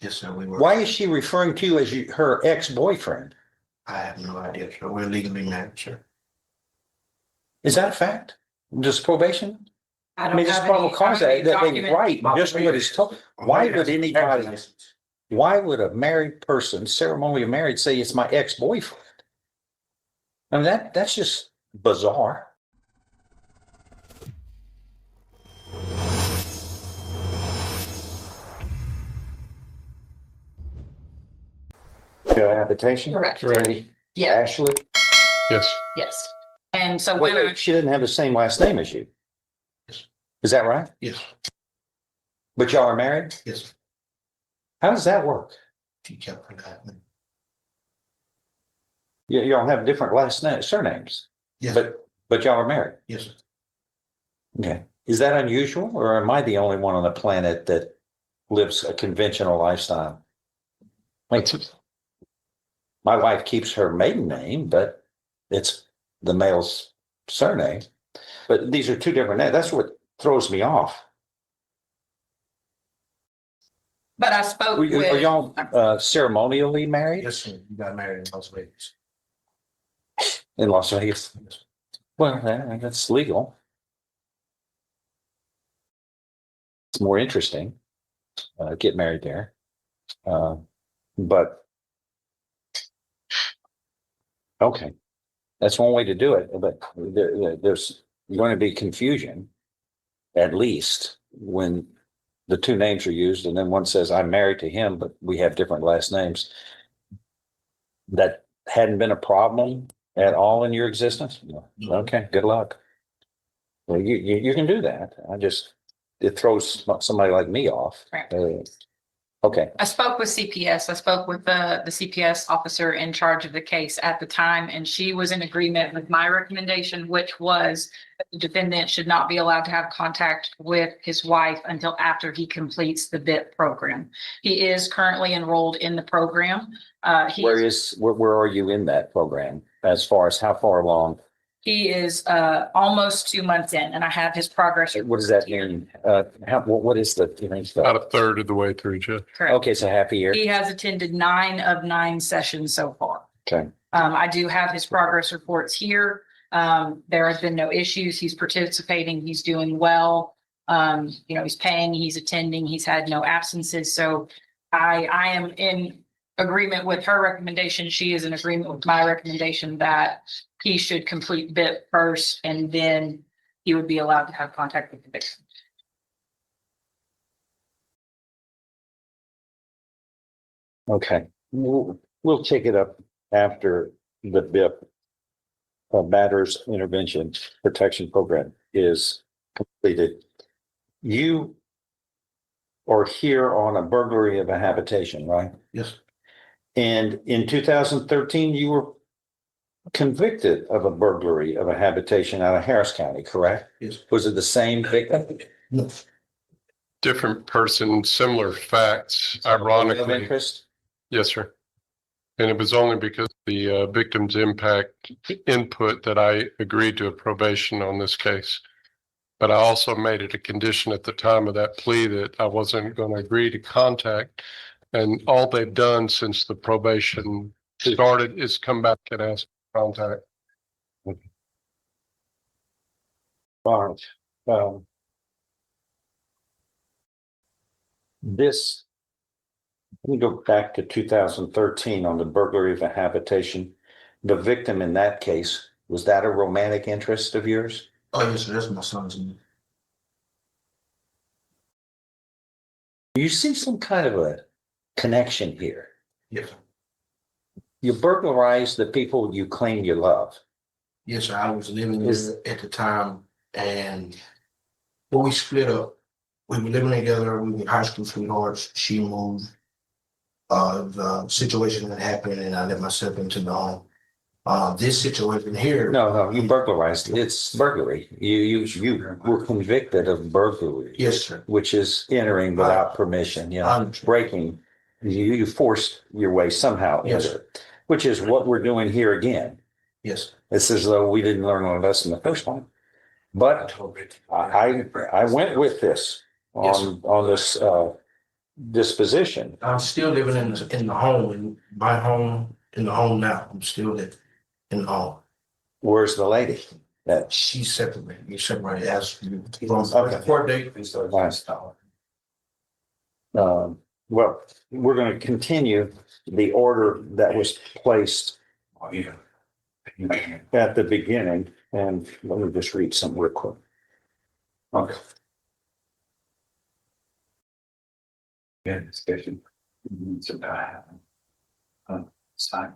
Yes, sir, we were. Why is she referring to you as her ex-boyfriend? I have no idea, sir. We're legally married, sir. Is that a fact? Just probation? I I mean, don't it's have probable any, I cause don't have any that they document. write just what is told. Why would anybody, why would a married person, ceremonially married, say it's my ex-boyfriend? I mean, that's just bizarre. Habitation? Correct. Ready? Yeah, Ashley? Yes, yes. And so Wait, when I, wait, she doesn't have the same last name as you. Yes. Is that right? Yes, But y'all are married? yes, How does that work? she kept forgetting. Y'all have different surnames, Yes, but y'all are married. yes, sir. Okay. Is that unusual, or am I the only one on the planet that lives a conventional lifestyle? Like, my wife keeps her maiden name, but it's the male's surname. But these are two different names. That's what throws me off. but I spoke Are with, y'all ceremonially married Yes, sir. You got married in Las Vegas. in Las Vegas? Well, that's legal. It's more interesting. Get married there. But okay, that's one way to do it. But there's going to be confusion, at least when the two names are used, and then one says I'm married to him, but we have different last names. That hadn't been a problem at all in your existence? No. Okay, good luck. Well, you can do that. It throws somebody like me off. Right. Okay, I spoke with CPS. I spoke with the CPS officer in charge of the case at the time, and she was in agreement with my recommendation, which was that the defendant should not be allowed to have contact with his wife until after he completes the BIP program. He is currently enrolled in the program. where are you in that program as far as how far along? He is almost 2 months in, and I have his progress. What does that mean? What is the about a third of the way through, Jeff. Correct. Okay, so half a year. He has attended 9 of 9 sessions so far. Okay. I do have his progress reports here. There has been no issues. He's participating. He's doing well. He's paying, he's attending, he's had no absences. So I am in agreement with her recommendation. She is in agreement with my recommendation that he should complete BIP first, and then he would be allowed to have contact with the victim. Okay, we'll take it up after the BIP, Batterer's Intervention Protection Program is completed. You are here on a burglary of a habitation, right? Yes, And in 2013, you were convicted of a burglary of a habitation out of Harris County, correct? yes. Was it the same victim? No, Different person, similar facts, Of ironically. interest? Yes, sir. And it was only because the victim's impact input that I agreed to a probation on this case. But I also made it a condition at the time of that plea that I wasn't going to agree to contact. And all they've done since the probation started is come back and ask for contact. All right. Let me go back to 2013 on the burglary of a habitation. The victim in that case, was that a romantic interest of yours? oh, yes, sir. That's my son's name. You see some kind of a connection here. Yes, sir. You burglarized the people you claim you love. Yes, sir. I was living there at the time, and when we split up, we were living together. We were high school sweethearts. She moved. The situation that happened, and I let myself into the home. This situation here. No, you burglarized. It's burglary. You were convicted of burglary. Yes, sir. Which is entering without permission, breaking. You forced your way somehow Yes. into it, which is what we're doing here again. Yes. It's as though we didn't learn our lesson the first time. But I went with this Yes, on this disposition. I'm still living in the home, in my home, in the home now. I'm still living in the home. Where's the lady? That She's separated. We separated as from Okay. court date. Well, we're going to continue the order that was placed at the beginning, and let me just read some real quick. Okay. Yeah, discussion. Sign.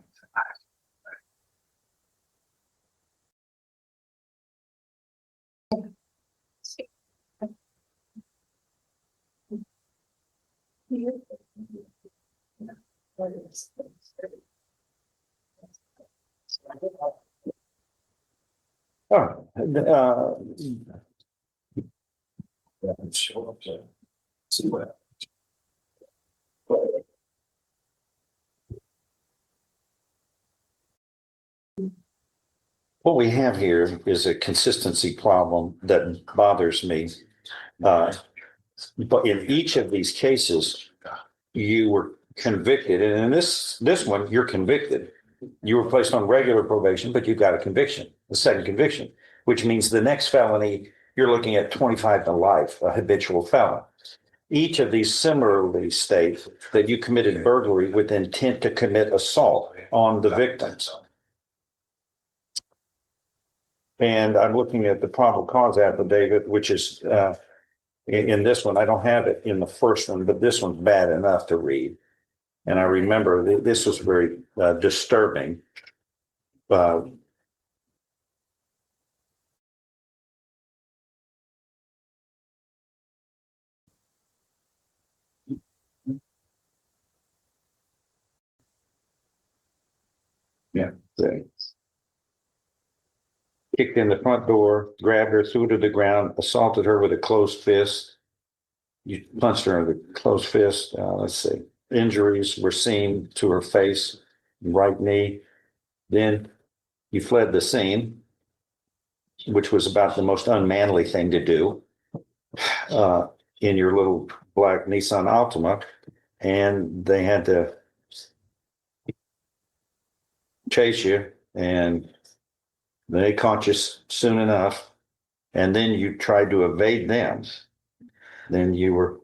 Oh, Show up there. See what. what we have here is a consistency problem that bothers me. But in each of these cases, you were convicted, and in this one, you're convicted. You were placed on regular probation, but you got a conviction, a second conviction, which means the next felony, you're looking at 25 to life, a habitual felon. Each of these similarly state that you committed burglary with intent to commit assault on the victims. And I'm looking at the probable cause affidavit, which is in this one. I don't have it in the first one, but this one's bad enough to read. And I remember this was very disturbing. Yeah. Kicked in the front door, grabbed her, threw her to the ground, assaulted her with a closed fist. You punched her with a closed fist. Let's see. Injuries were seen to her face, right knee. Then you fled the scene, which was about the most unmanly thing to do in your little black Nissan Altima. And they had to chase you, and they caught you soon enough. And then you tried to evade them. Then you were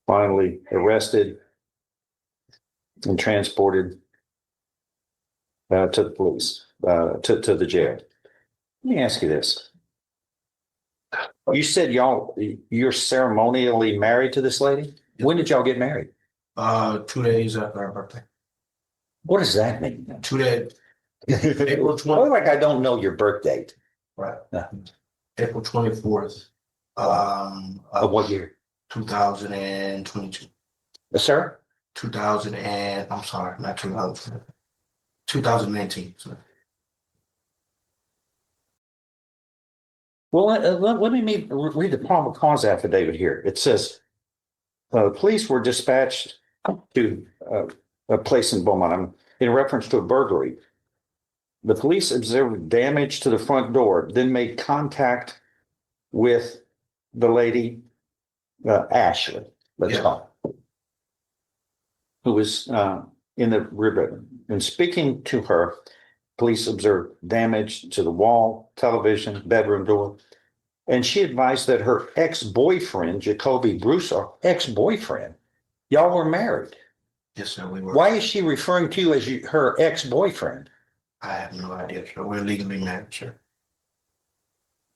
finally arrested and transported to the police, to the jail. Let me ask you this. You said you're ceremonially married to this lady? When did y'all get married? 2 days after our birthday. What does that mean? 2 days. April 20. Well, like I don't know your birth date. Right. Uh, April 24th. Of what year? 2022. Sir? 2000 and I'm sorry, not 2000. 2019. Sorry. Well, let me read the probable cause affidavit here. It says, police were dispatched to a place in Beaumont in reference to a burglary. The police observed damage to the front door, then made contact with the lady, Ashley, let's call her, who was in the rear bedroom. And speaking to her, police observed damage to the wall, television, bedroom door. And she advised that her ex-boyfriend, Jacoby Broussard, ex-boyfriend, y'all were married. Yes, sir, we were. Why is she referring to you as her ex-boyfriend? I have no idea, sir. We're legally married, sir.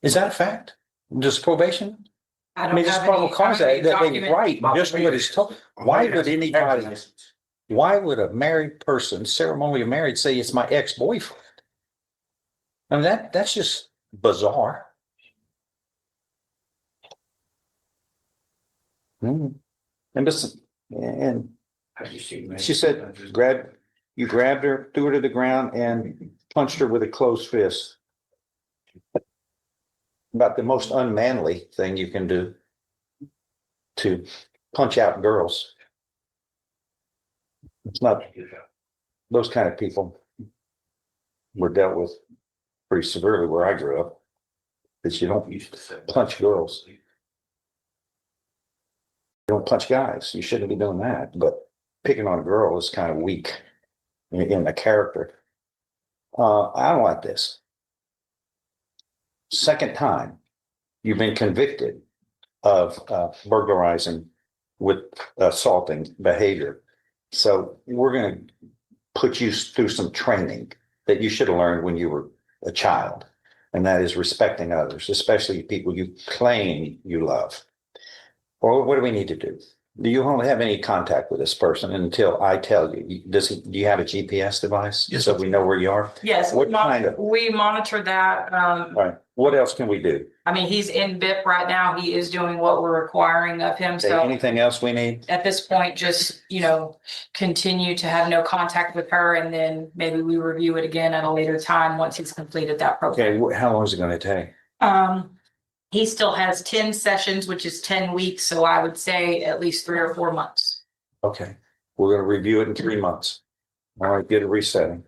Is that a fact? Just probation? I I mean, don't it's have probable any, cause that they document. write just what is told. Why would anybody, why would a married person, ceremonially married, say it's my ex-boyfriend? I mean, that's just bizarre. And listen, and she said, you grabbed her, threw her to the ground, and punched her with a closed fist. About the most unmanly thing you can do to punch out girls. It's not, those kind of people were dealt with pretty severely where I grew up. That you don't punch girls. don't punch guys. You shouldn't be doing that, but picking on a girl is kind of weak in the character. I don't like this. Second time you've been convicted of burglarizing with assaulting behavior. So we're going to put you through some training that you should have learned when you were a child. And that is respecting others, especially people you claim you love. Or what do we need to do? Do you only have any contact with this person until I tell you? Do you have a GPS device? Yes, So sir. we know where you are? Yes, What kind of? we monitor that. All right. What else can we do? I mean, he's in BIP right now. He is doing what we're requiring of him. So Anything else we need? at this point, just, continue to have no contact with her, and then maybe we review it again at a later time once he's completed that program. Okay, how long is it going to take? He still has 10 sessions, which is 10 weeks. So I would say at least 3 or 4 months. Okay, we're going to review it in 3 months. All right, get a resetting.